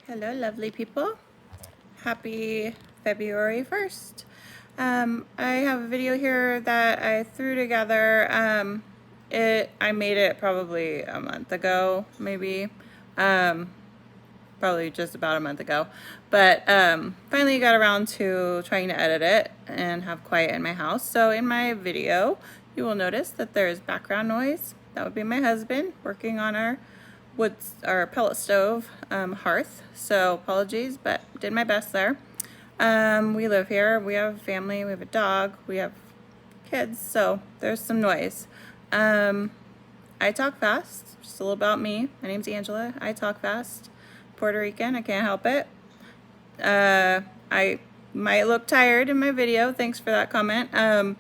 Hello, lovely people. Happy February 1st. I have a video here that I threw together. I made it probably a month ago, maybe. Probably just about a month ago. But finally got around to trying to edit it and have quiet in my house. So in my video, you will notice that there is background noise. That would be my husband working on our pellet stove hearth. So apologies, but did my best there. We live here. We have a family. We have a dog. We have kids. So there's some noise. I talk fast. Just a little about me. My name's Angela. I talk fast. Puerto Rican. I can't help it. I might look tired in my video. Thanks for that comment. I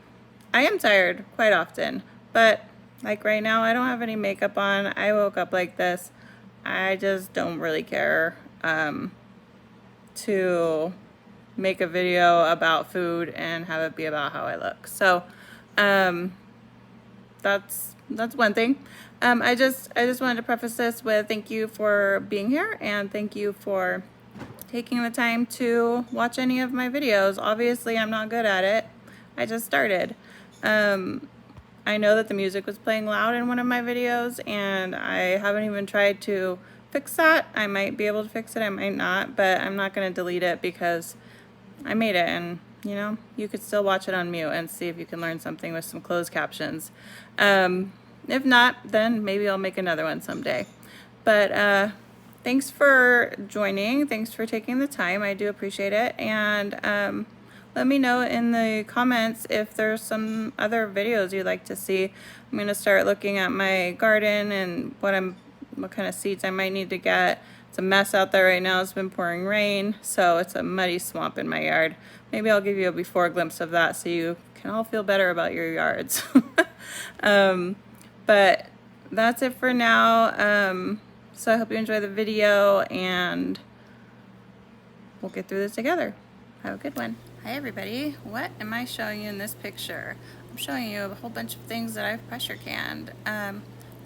am tired quite often, but like right now, I don't have any makeup on. I woke up like this. I just don't really care to make a video about food and have it be about how I look. So that's one thing. I just wanted to preface this with thank you for being here and thank you for taking the time to watch any of my videos. Obviously, I'm not good at it. I just started. I know that the music was playing loud in one of my videos and I haven't even tried to fix that. I might be able to fix it, I might not, but I'm not going to delete it because I made it and you know, you could still watch it on mute and see if you can learn something with some closed captions. If not, then maybe I'll make another one someday. But thanks for joining. Thanks for taking the time. I do appreciate it. And let me know in the comments if there's some other videos you'd like to see. I'm going to start looking at my garden and what kind of seeds I might need to get. It's a mess out there right now. It's been pouring rain, so it's a muddy swamp in my yard. Maybe I'll give you a before glimpse of that so you can all feel better about your yards. But that's it for now. So I hope you enjoy the video and we'll get through this together. Have a good one. Hi everybody. What am I showing you in this picture? I'm showing you a whole bunch of things that I've pressure canned.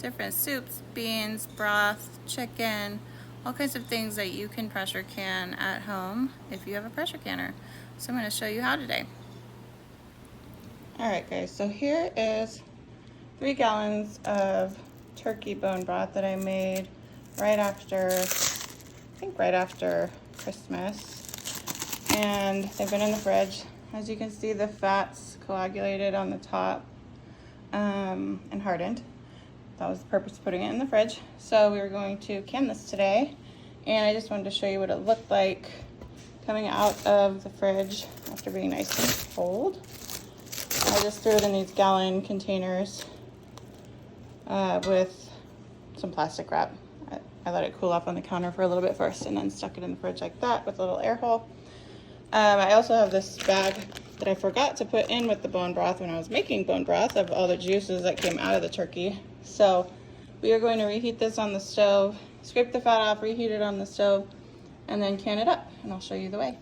Different soups, beans, broth, chicken, all kinds of things that you can pressure can at home if you have a pressure canner. So I'm going to show you how today. Alright guys, so here is 3 gallons of turkey bone broth that I made right after, I think right after Christmas. And they've been in the fridge. As you can see, the fat's coagulated on the top and hardened. That was the purpose of putting it in the fridge. So we were going to can this today. And I just wanted to show you what it looked like coming out of the fridge after being nice and cold. I just threw it in these gallon containers with some plastic wrap. I let it cool off on the counter for a little bit first and then stuck it in the fridge like that with a little air hole. I also have this bag that I forgot to put in with the bone broth when I was making bone broth of all the juices that came out of the turkey. So we are going to reheat this on the stove, scrape the fat off, reheat it on the stove, and then can it up, and I'll show you the way.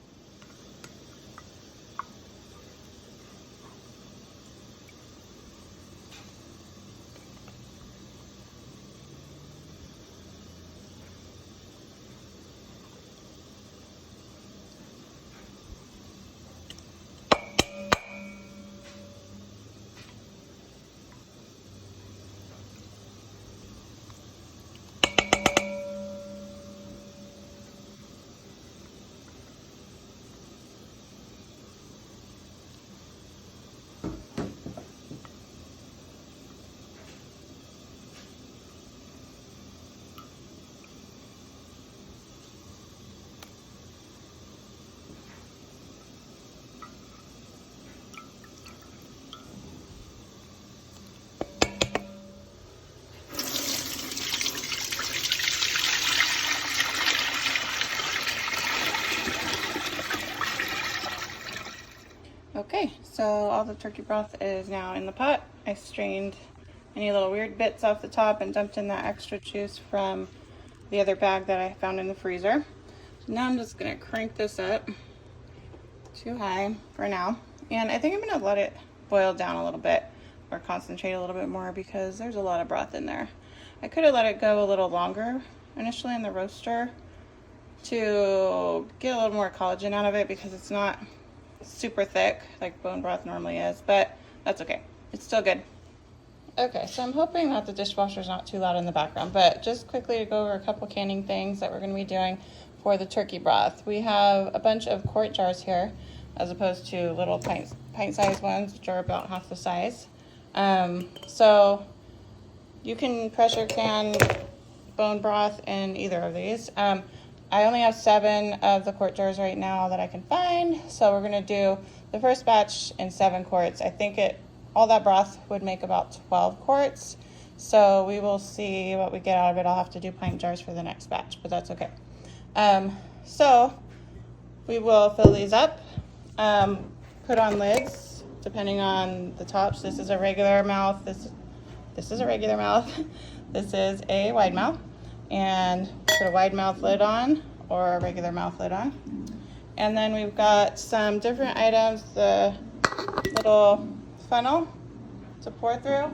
Okay, so all the turkey broth is now in the pot. I strained any little weird bits off the top and dumped in that extra juice from the other bag that I found in the freezer. So now I'm just gonna crank this up too high for now. And I think I'm gonna let it boil down a little bit or concentrate a little bit more because there's a lot of broth in there. I could have let it go a little longer initially in the roaster, to get a little more collagen out of it because it's not super thick like bone broth normally is, but that's okay. It's still good. Okay, so I'm hoping that the dishwasher's not too loud in the background, but just quickly to go over a couple canning things that we're going to be doing for the turkey broth. We have a bunch of quart jars here as opposed to little pint-sized ones, which are about half the size. So you can pressure can bone broth in either of these. I only have 7 of the quart jars right now that I can find, so we're going to do the first batch in 7 quarts. I think all that broth would make about 12 quarts, so we will see what we get out of it. I'll have to do pint jars for the next batch, but that's okay. So we will fill these up, put on lids depending on the tops. This is a regular mouth. This is a regular mouth. This is a wide mouth, and put a wide mouth lid on or a regular mouth lid on. And then we've got some different items, the little funnel to pour through.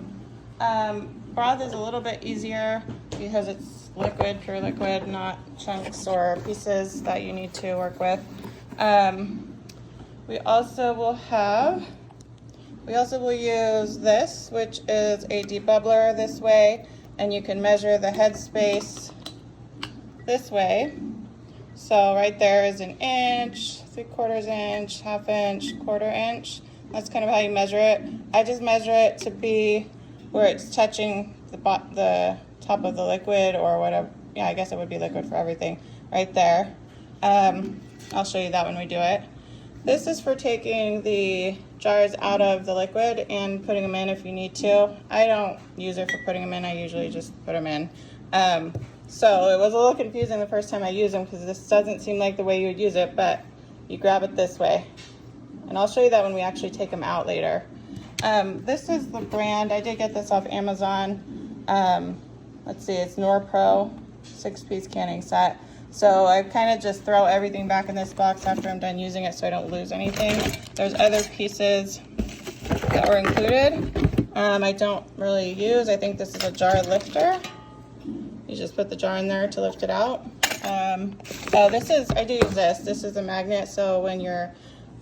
Broth is a little bit easier because it's liquid, pure liquid, not chunks or pieces that you need to work with. We also will use this, which is a debubbler this way, and you can measure the head space this way. So right there is 1 inch, 3/4 inch, 1/2 inch, 1/4 inch. That's kind of how you measure it. I just measure it to be where it's touching the top of the liquid or whatever. Yeah, I guess it would be liquid for everything right there. I'll show you that when we do it. This is for taking the jars out of the liquid and putting them in if you need to. I don't use it for putting them in. I usually just put them in. So it was a little confusing the first time I used them because this doesn't seem like the way you would use it, but you grab it this way. And I'll show you that when we actually take them out later. This is the brand. I did get this off Amazon. Let's see, it's NorPro 6-piece canning set. So I kind of just throw everything back in this box after I'm done using it so I don't lose anything. There's other pieces that were included. I don't really use. I think this is a jar lifter. You just put the jar in there to lift it out. I do use this. This is a magnet, so when you're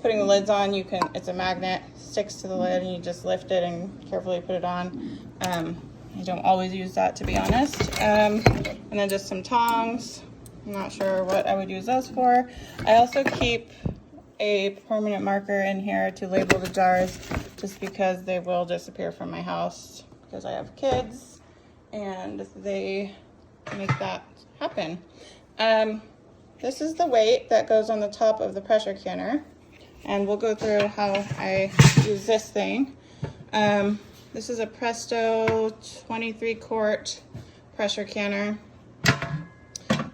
putting the lids on, it's a magnet, sticks to the lid, and you just lift it and carefully put it on. I don't always use that, to be honest. And then just some tongs. I'm not sure what I would use those for. I also keep a permanent marker in here to label the jars just because they will disappear from my house because I have kids and they make that happen. This is the weight that goes on the top of the pressure canner, and we'll go through how I use this thing. This is a Presto 23-quart pressure canner,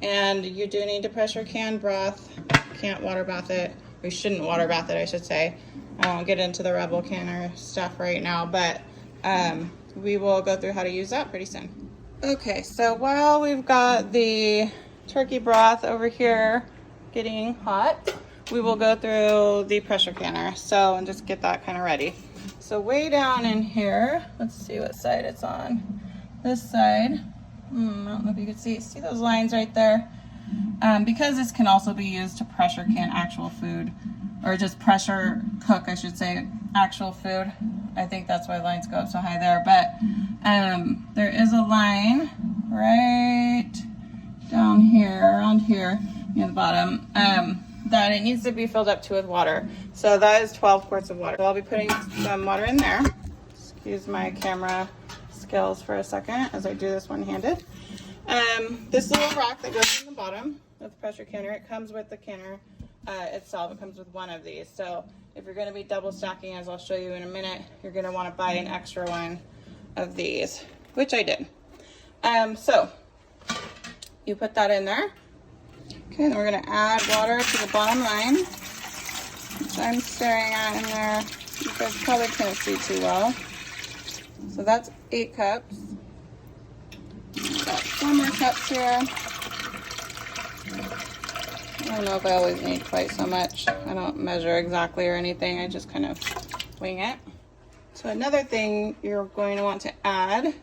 and you do need to pressure can broth. Can't water bath it. We shouldn't water bath it, I should say. I won't get into the Rebel canner stuff right now, but we will go through how to use that pretty soon. Okay, so while we've got the turkey broth over here getting hot, we will go through the pressure canner. And just get that kind of ready. So way down in here, let's see what side it's on. This side, I don't know if you can see those lines right there. Because this can also be used to pressure can actual food, or just pressure cook, I should say, actual food. I think that's why lines go up so high there. But there is a line right down here, around here near the bottom, that it needs to be filled up to with water. So that is 12 quarts of water. So I'll be putting some water in there. Excuse my camera skills for a second as I do this one-handed. This little rack that goes in the bottom of the pressure canner, it comes with the canner itself. It comes with one of these. So if you're going to be double stacking, as I'll show you in a minute, you're going to want to buy an extra one of these, which I did. So you put that in there. Okay, then we're going to add water to the bottom line, which I'm staring at in there. You guys probably can't see too well. So that's 8 cups. Got 4 more cups here. I don't know if I always need quite so much. I don't measure exactly or anything. I just kind of wing it. So another thing you're going to want to add,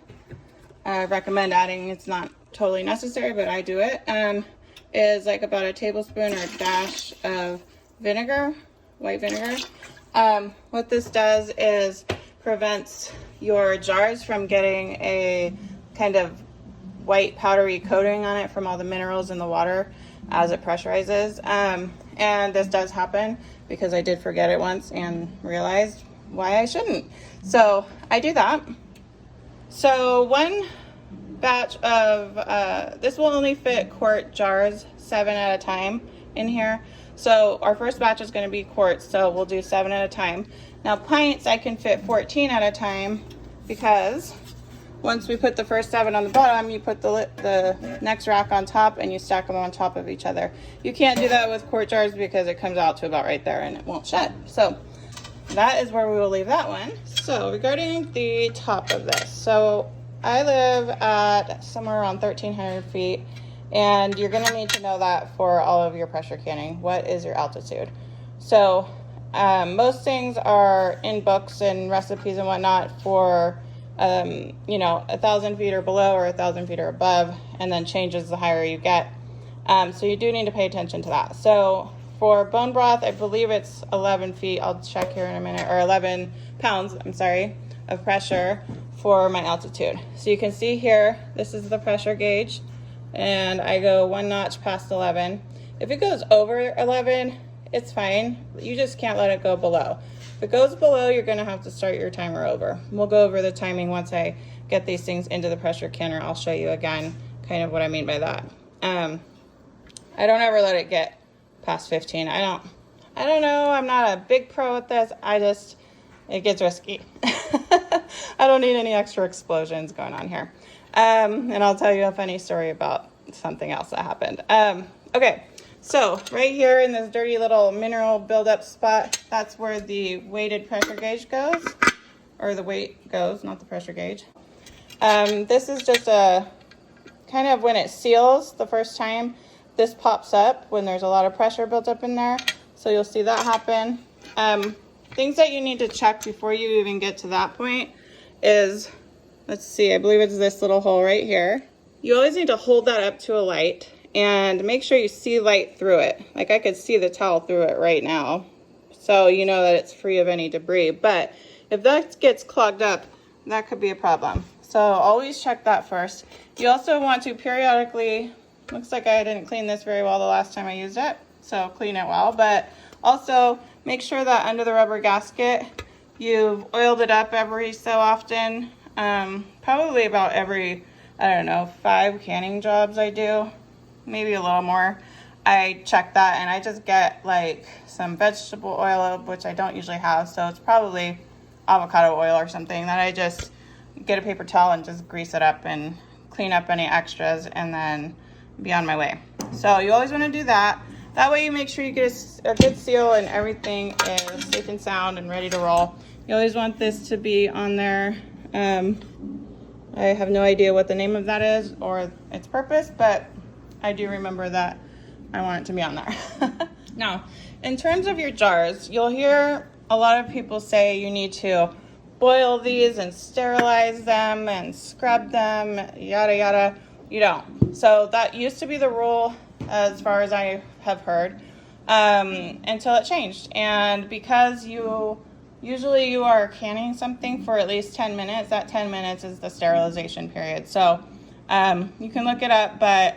I recommend adding, it's not totally necessary, but I do it, is like about a tablespoon or a dash of vinegar, white vinegar. What this does is prevents your jars from getting a kind of white powdery coating on it from all the minerals in the water as it pressurizes. And this does happen because I did forget it once and realized why I shouldn't. So I do that. So one batch of, this will only fit quart jars, 7 at a time in here. So our first batch is going to be quarts, so we'll do 7 at a time. Now pints, I can fit 14 at a time because once we put the first 7 on the bottom, you put the next rack on top and you stack them on top of each other. You can't do that with quart jars because it comes out to about right there and it won't shut. So that is where we will leave that one. So regarding the top of this, so I live at somewhere around 1,300 feet, and you're gonna need to know that for all of your pressure canning. What is your altitude? So most things are in books and recipes and whatnot for you know, 1,000 feet or below or 1,000 feet or above, and then changes the higher you get. So you do need to pay attention to that. So for bone broth, I believe it's 11 feet. I'll check here in a minute, or 11 pounds, I'm sorry, of pressure for my altitude. So you can see here, this is the pressure gauge, and I go 1 notch past 11. If it goes over 11, it's fine. You just can't let it go below. If it goes below, you're gonna have to start your timer over. We'll go over the timing once I get these things into the pressure canner. I'll show you again kind of what I mean by that. I don't ever let it get past 15. I don't know, I'm not a big pro at this. It gets risky. I don't need any extra explosions going on here. And I'll tell you a funny story about something else that happened. Okay, so right here in this dirty little mineral buildup spot, that's where the weighted pressure gauge goes, or the weight goes, not the pressure gauge. This is just a kind of when it seals the first time, this pops up when there's a lot of pressure built up in there. So you'll see that happen. Things that you need to check before you even get to that point is, let's see, I believe it's this little hole right here. You always need to hold that up to a light and make sure you see light through it. Like I could see the towel through it right now. So you know that it's free of any debris. But if that gets clogged up, that could be a problem. So always check that first. You also want to periodically, looks like I didn't clean this very well the last time I used it, so clean it well. But also make sure that under the rubber gasket, you've oiled it up every so often. Probably about every, I don't know, 5 canning jobs I do, maybe a little more. I check that and I just get like some vegetable oil, which I don't usually have, so it's probably avocado oil or something that I just get a paper towel and just grease it up and clean up any extras and then be on my way. So you always want to do that. That way you make sure you get a good seal and everything is safe and sound and ready to roll. You always want this to be on there. I have no idea what the name of that is or its purpose, but I do remember that I want it to be on there. Now, in terms of your jars, you'll hear a lot of people say you need to boil these and sterilize them and scrub them, yada yada. You don't. So that used to be the rule as far as I have heard, until it changed. And because usually you are canning something for at least 10 minutes, that 10 minutes is the sterilization period. So you can look it up, but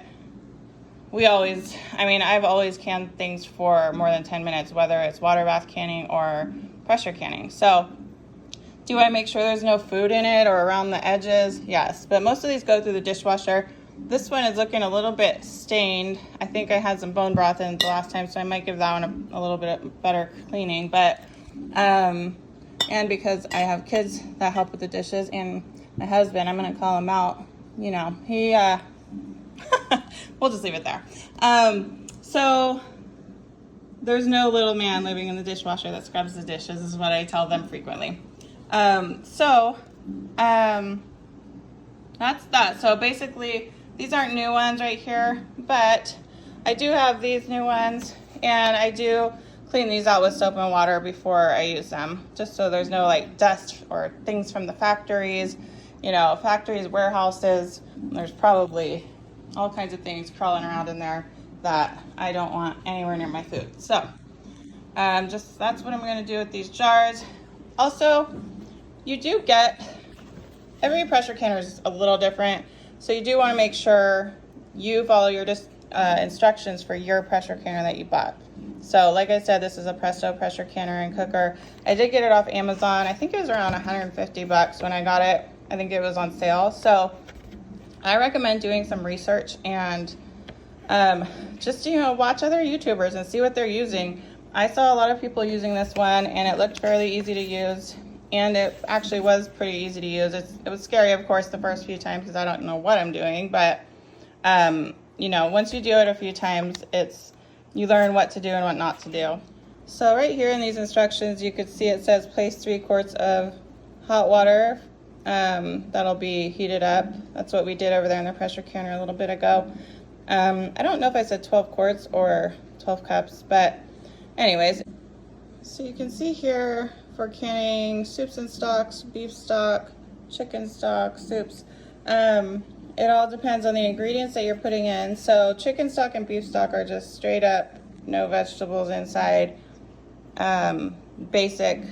I've always canned things for more than 10 minutes, whether it's water bath canning or pressure canning. So do I make sure there's no food in it or around the edges? Yes, but most of these go through the dishwasher. This one is looking a little bit stained. I think I had some bone broth in it the last time, so I might give that one a little bit better cleaning. But and because I have kids that help with the dishes and my husband, I'm gonna call him out. You know, he we'll just leave it there. So there's no little man living in the dishwasher that scrubs the dishes, is what I tell them frequently. That's that. So basically, these aren't new ones right here, but I do have these new ones, and I do clean these out with soap and water before I use them, just so there's no like dust or things from the factories. You know, factories, warehouses, there's probably all kinds of things crawling around in there that I don't want anywhere near my food. So just that's what I'm going to do with these jars. Also, you do get, every pressure canner is a little different, so you do want to make sure you follow your instructions for your pressure canner that you bought. So like I said, this is a Presto pressure canner and cooker. I did get it off Amazon. I think it was around 150 bucks when I got it. I think it was on sale. So I recommend doing some research and just, you know, watch other YouTubers and see what they're using. I saw a lot of people using this one and it looked fairly easy to use, and it actually was pretty easy to use. It was scary, of course, the first few times because I don't know what I'm doing, but you know, once you do it a few times, you learn what to do and what not to do. So right here in these instructions, you could see it says place 3 quarts of hot water that'll be heated up. That's what we did over there in the pressure canner a little bit ago. I don't know if I said 12 quarts or 12 cups, but anyways, so you can see here for canning soups and stocks, beef stock, chicken stock, soups, it all depends on the ingredients that you're putting in. So chicken stock and beef stock are just straight up, no vegetables inside, basic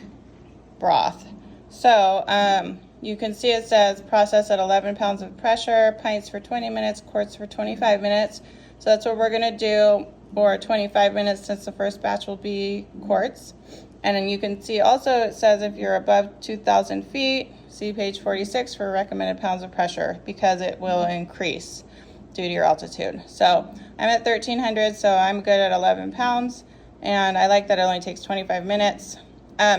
broth. So you can see it says process at 11 pounds of pressure, pints for 20 minutes, quarts for 25 minutes. So that's what we're gonna do for 25 minutes since the first batch will be quarts. And then you can see also it says if you're above 2,000 feet, see page 46 for recommended pounds of pressure, because it will increase due to your altitude. So I'm at 1,300, so I'm good at 11 pounds. And I like that it only takes 25 minutes.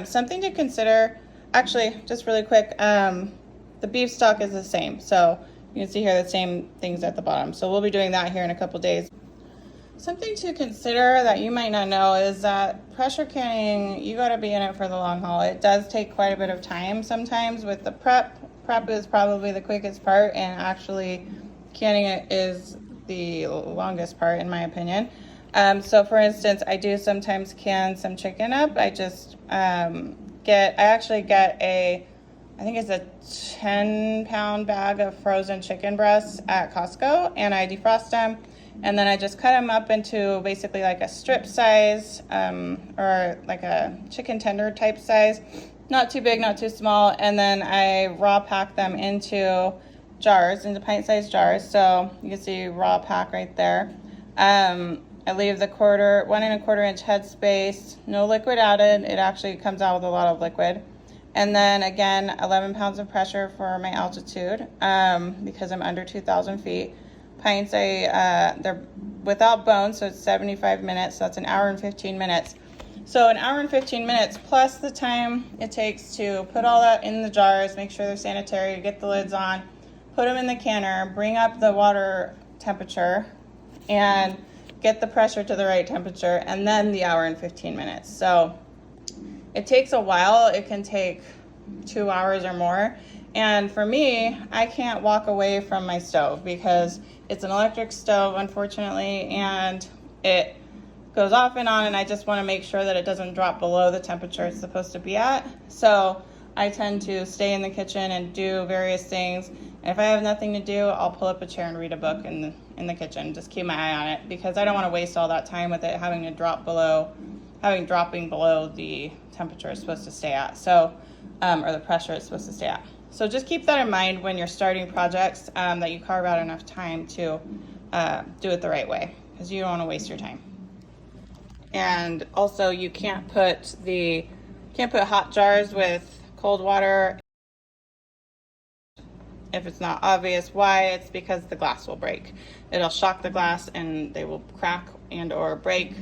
Something to consider, actually, just really quick, the beef stock is the same. So you can see here the same things at the bottom. So we'll be doing that here in a couple days. Something to consider that you might not know is that pressure canning, you got to be in it for the long haul. It does take quite a bit of time sometimes with the prep. Prep is probably the quickest part, and actually canning it is the longest part in my opinion. So for instance, I do sometimes can some chicken up. I just I actually get I think it's a 10-pound bag of frozen chicken breasts at Costco, and I defrost them. And then I just cut them up into basically like a strip size or like a chicken tender type size. Not too big, not too small. And then I raw pack them into jars, into pint-sized jars. So you can see raw pack right there. I leave the 1 1/4 inch headspace, no liquid added. It actually comes out with a lot of liquid. And then again, 11 pounds of pressure for my altitude because I'm under 2,000 feet. Pints, they're without bones, so it's 75 minutes. So that's an hour and 15 minutes. So an hour and 15 minutes plus the time it takes to put all that in the jars, make sure they're sanitary, get the lids on, put them in the canner, bring up the water temperature, and get the pressure to the right temperature, and then the hour and 15 minutes. So it takes a while. It can take 2 hours or more. And for me, I can't walk away from my stove because it's an electric stove, unfortunately, and it goes off and on, and I just want to make sure that it doesn't drop below the temperature it's supposed to be at. So I tend to stay in the kitchen and do various things. And if I have nothing to do, I'll pull up a chair and read a book in the kitchen. Just keep my eye on it because I don't want to waste all that time with it having dropping below the temperature it's supposed to stay at. So, or the pressure it's supposed to stay at. So just keep that in mind when you're starting projects, that you carve out enough time to do it the right way, because you don't want to waste your time. And also you can't put hot jars with cold water if it's not obvious why. It's because the glass will break. It'll shock the glass and they will crack and or break.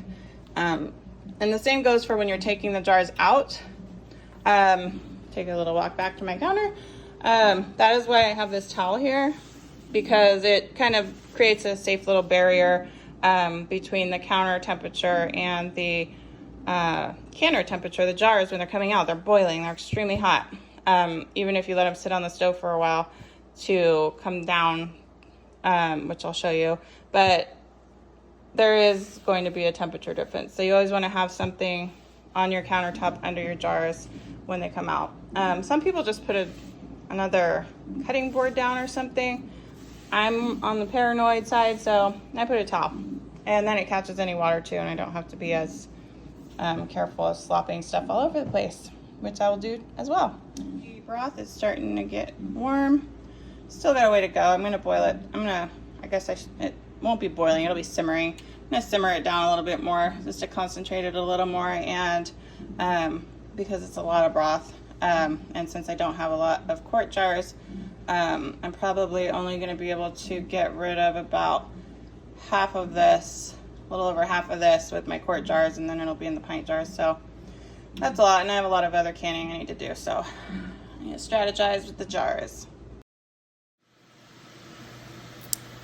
And the same goes for when you're taking the jars out. Take a little walk back to my counter. That is why I have this towel here, because it kind of creates a safe little barrier between the counter temperature and the canner temperature. The jars, when they're coming out, they're boiling, they're extremely hot. Even if you let them sit on the stove for a while to come down, which I'll show you, but there is going to be a temperature difference. So you always want to have something on your countertop under your jars when they come out. Some people just put another cutting board down or something. I'm on the paranoid side, so I put a towel. And then it catches any water too, and I don't have to be as careful of slopping stuff all over the place, which I will do as well. The broth is starting to get warm. Still got a way to go. I'm gonna boil it. It won't be boiling, it'll be simmering. I'm gonna simmer it down a little bit more just to concentrate it a little more, and because it's a lot of broth, and since I don't have a lot of quart jars, I'm probably only gonna be able to get rid of about half of this, a little over half of this with my quart jars, and then it'll be in the pint jars. So that's a lot, and I have a lot of other canning I need to do, so I need to strategize with the jars.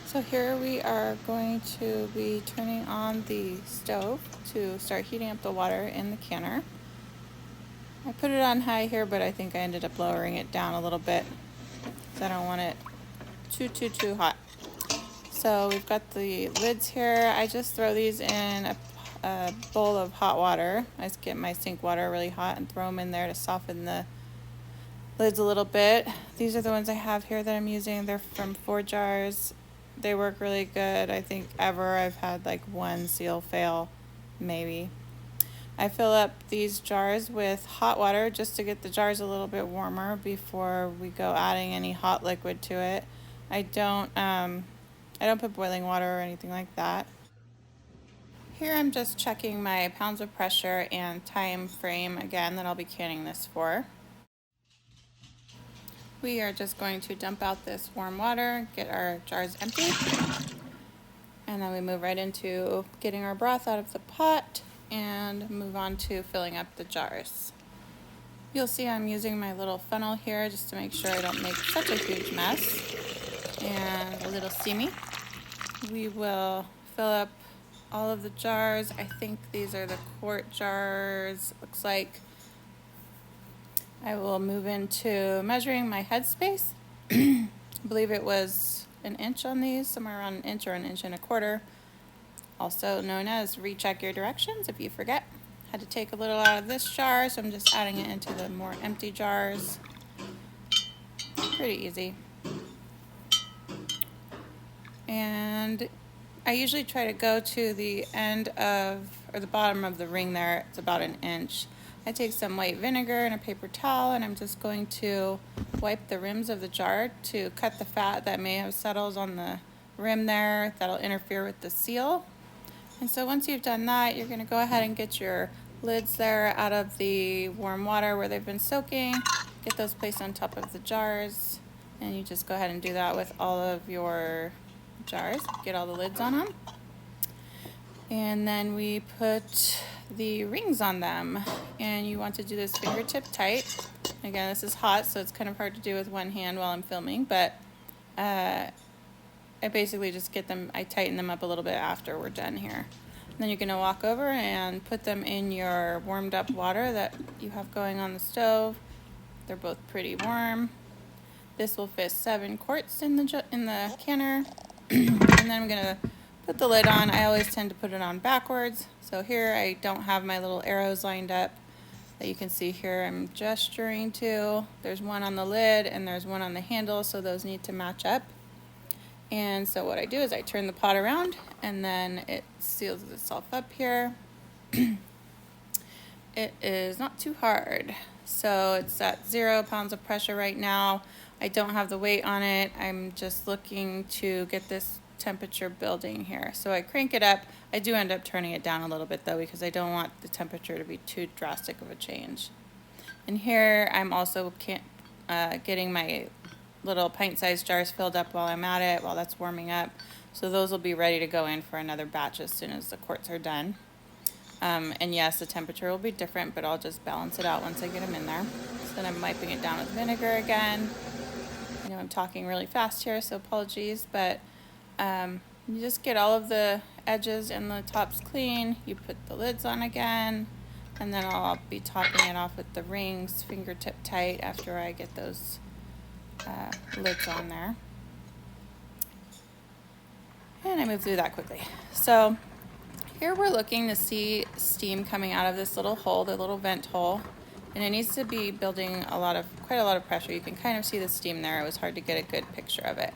So here we are going to be turning on the stove to start heating up the water in the canner. I put it on high here, but I think I ended up lowering it down a little bit because I don't want it too hot. So we've got the lids here. I just throw these in a bowl of hot water. I just get my sink water really hot and throw them in there to soften the lids a little bit. These are the ones I have here that I'm using. They're from 4 jars. They work really good. I think I've had like one seal fail, maybe. I fill up these jars with hot water just to get the jars a little bit warmer before we go adding any hot liquid to it. I don't put boiling water or anything like that. Here I'm just checking my pounds of pressure and time frame again that I'll be canning this for. We are just going to dump out this warm water, get our jars empty, and then we move right into getting our broth out of the pot and move on to filling up the jars. You'll see I'm using my little funnel here just to make sure I don't make such a huge mess and a little steamy. We will fill up all of the jars. I think these are the quart jars, looks like. I will move into measuring my headspace. I believe it was an inch on these, somewhere around an inch or an inch and a quarter. Also known as recheck your directions if you forget. Had to take a little out of this jar, so I'm just adding it into the more empty jars. Pretty easy. And I usually try to go to the end of, or the bottom of the ring there. It's about an inch. I take some white vinegar and a paper towel, and I'm just going to wipe the rims of the jar to cut the fat that may have settled on the rim there that'll interfere with the seal. And so once you've done that, you're going to go ahead and get your lids there out of the warm water where they've been soaking. Get those placed on top of the jars, and you just go ahead and do that with all of your jars. Get all the lids on them. And then we put the rings on them, and you want to do this fingertip tight. Again, this is hot, so it's kind of hard to do with one hand while I'm filming, but I basically just I tighten them up a little bit after we're done here. And then you're going to walk over and put them in your warmed up water that you have going on the stove. They're both pretty warm. This will fit 7 quarts in the canner. And then I'm going to put the lid on. I always tend to put it on backwards. So here I don't have my little arrows lined up that you can see here. I'm gesturing to. There's one on the lid and there's one on the handle, so those need to match up. And so what I do is I turn the pot around, and then it seals itself up here. It is not too hard. So it's at 0 pounds of pressure right now. I don't have the weight on it. I'm just looking to get this temperature building here. So I crank it up. I do end up turning it down a little bit though, because I don't want the temperature to be too drastic of a change. And here I'm also getting my little pint-sized jars filled up while I'm at it, while that's warming up. So those will be ready to go in for another batch as soon as the quarts are done. And yes, the temperature will be different, but I'll just balance it out once I get them in there. So then I'm wiping it down with vinegar again. I know I'm talking really fast here, so apologies, but you just get all of the edges and the tops clean. You put the lids on again, and then I'll be topping it off with the rings fingertip tight after I get those lids on there. And I move through that quickly. So here we're looking to see steam coming out of this little hole, the little vent hole, and it needs to be building quite a lot of pressure. You can kind of see the steam there. It was hard to get a good picture of it,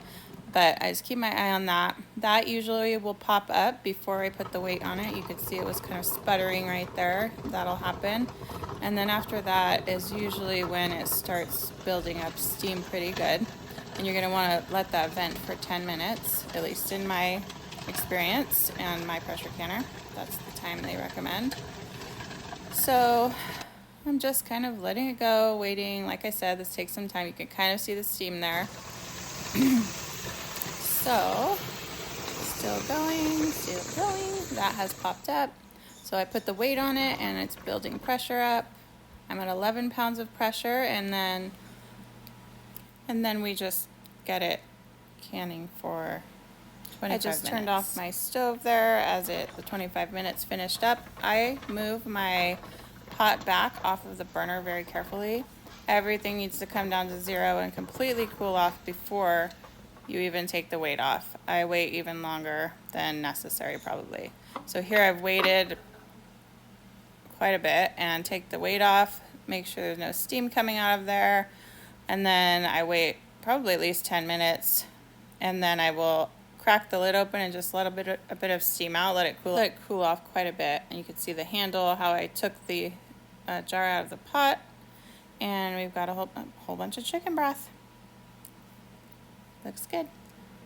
but I just keep my eye on that. that usually will pop up before I put the weight on it. You could see it was kind of sputtering right there. That'll happen. And then after that is usually when it starts building up steam pretty good. And you're going to want to let that vent for 10 minutes, at least in my experience and my pressure canner. That's the time they recommend. So I'm just kind of letting it go, waiting. Like I said, this takes some time. You can kind of see the steam there. So, still going. That has popped up. So I put the weight on it and it's building pressure up. I'm at 11 pounds of pressure, and then we just get it canning for 25 minutes. I just turned off my stove there as the 25 minutes finished up. I move my pot back off of the burner very carefully. Everything needs to come down to 0 and completely cool off before you even take the weight off. I wait even longer than necessary probably. So here I've waited quite a bit and take the weight off, make sure there's no steam coming out of there, and then I wait probably at least 10 minutes, and then I will crack the lid open and just let a bit of steam out, let it cool off quite a bit. And you can see the handle, how I took the jar out of the pot, and we've got a whole bunch of chicken broth. Looks good.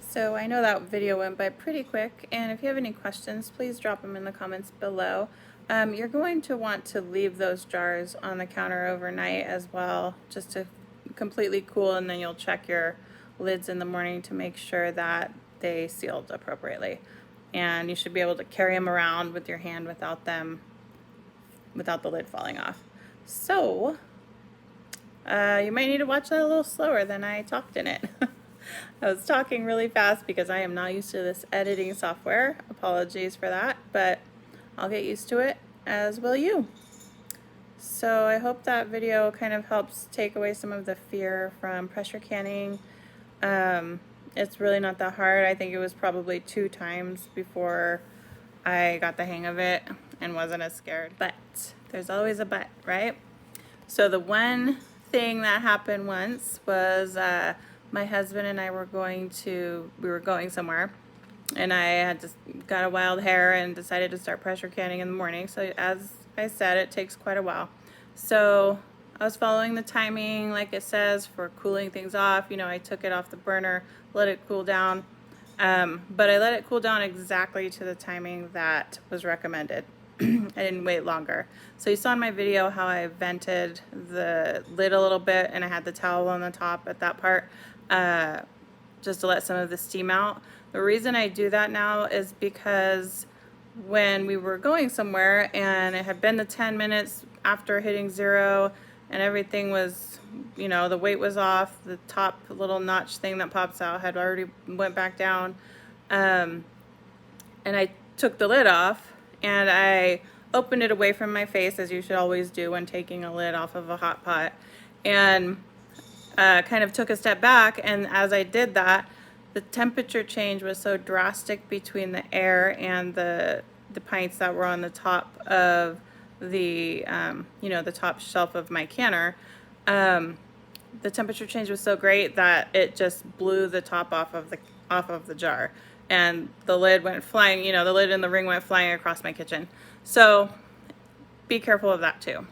So I know that video went by pretty quick, and if you have any questions, please drop them in the comments below. You're going to want to leave those jars on the counter overnight as well, just to completely cool, and then you'll check your lids in the morning to make sure that they sealed appropriately. And you should be able to carry them around with your hand without the lid falling off. So you might need to watch that a little slower than I talked in it. I was talking really fast because I am not used to this editing software. Apologies for that, but I'll get used to it, as will you. So I hope that video kind of helps take away some of the fear from pressure canning. It's really not that hard. I think it was probably 2 times before I got the hang of it and wasn't as scared. But there's always a but, right? So the one thing that happened once was my husband and I were going somewhere, and I had just got a wild hair and decided to start pressure canning in the morning. So as I said, it takes quite a while. So I was following the timing like it says for cooling things off. You know, I took it off the burner, let it cool down, but I let it cool down exactly to the timing that was recommended. I didn't wait longer. So you saw in my video how I vented the lid a little bit, and I had the towel on the top at that part, just to let some of the steam out. The reason I do that now is because when we were going somewhere and it had been the 10 minutes after hitting 0 and everything was, you know, the weight was off, the top little notch thing that pops out had already went back down, and I took the lid off and I opened it away from my face, as you should always do when taking a lid off of a hot pot, and kind of took a step back, and as I did that, the temperature change was so drastic between the air and the pints that were on the top of the you know, the top shelf of my canner. The temperature change was so great that it just blew the top off of the jar, and the lid went flying, you know, the lid and the ring went flying across my kitchen. So be careful of that too.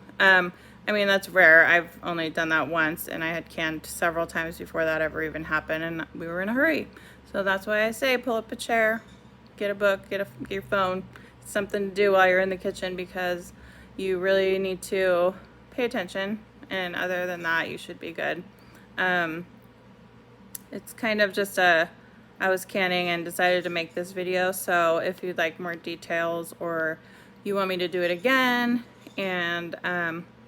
I mean, that's rare. I've only done that once, and I had canned several times before that ever even happened, and we were in a hurry. So that's why I say pull up a chair, get a book, get your phone, something to do while you're in the kitchen, because you really need to pay attention, and other than that, you should be good. It's kind of just I was canning and decided to make this video, so if you'd like more details, or you want me to do it again, and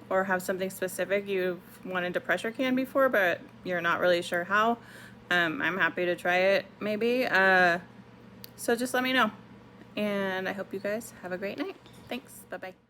or have something specific you've wanted to pressure can before but you're not really sure how, I'm happy to try it maybe. So just let me know, and I hope you guys have a great night. Thanks. Bye-bye.